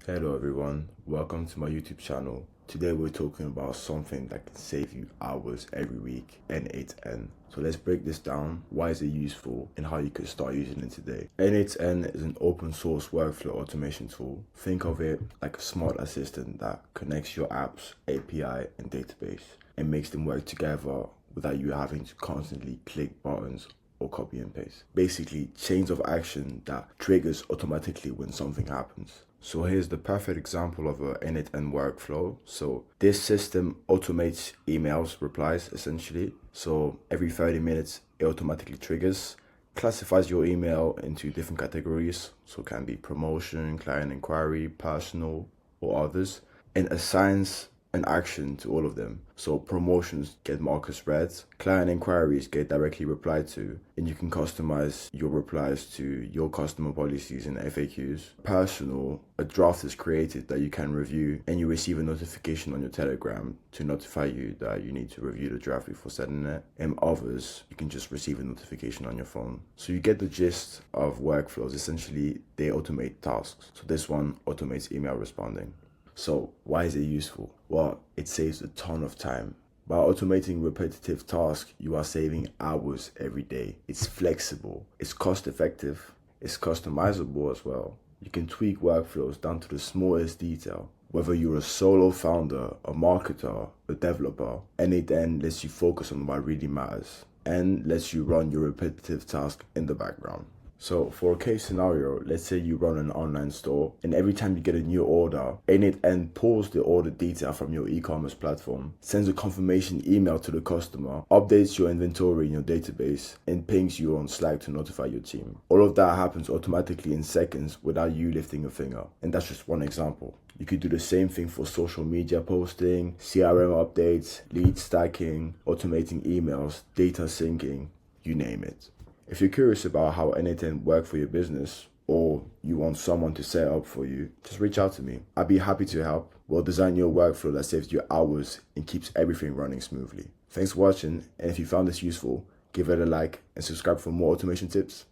Hello everyone, welcome to my YouTube channel. Today we're talking about something that can save you hours every week, n8n. So let's break this down, why is it useful and how you can start using it today. n8n is an open source workflow automation tool. Think of it like a smart assistant that connects your apps, API and database and makes them work together without you having to constantly click buttons or copy and paste. Basically, chains of action that triggers automatically when something happens. So here's the perfect example of a n8n workflow. So this system automates emails replies essentially. So every 30 minutes, it automatically triggers, classifies your email into different categories. So it can be promotion, client inquiry, personal, or others, and assigns an action to all of them. So promotions get marked as red, client inquiries get directly replied to, and you can customize your replies to your customer policies and FAQs. Personal, a draft is created that you can review, and you receive a notification on your Telegram to notify you that you need to review the draft before sending it. And others, you can just receive a notification on your phone. So you get the gist of workflows. Essentially, they automate tasks. So this one automates email responding. So why is it useful? Well, it saves a ton of time. By automating repetitive tasks, you are saving hours every day. It's flexible, it's cost effective, it's customizable as well. You can tweak workflows down to the smallest detail. Whether you're a solo founder, a marketer, a developer, n8n lets you focus on what really matters and lets you run your repetitive task in the background. So for a case scenario, let's say you run an online store and every time you get a new order, n8n pulls the order detail from your e-commerce platform, sends a confirmation email to the customer, updates your inventory in your database, and pings you on Slack to notify your team. All of that happens automatically in seconds without you lifting a finger. And that's just one example. You could do the same thing for social media posting, CRM updates, lead stacking, automating emails, data syncing, you name it. If you're curious about how n8n work for your business, or you want someone to set up for you, just reach out to me. I'd be happy to help. We'll design your workflow that saves you hours and keeps everything running smoothly. Thanks for watching, and if you found this useful, give it a like and subscribe for more automation tips.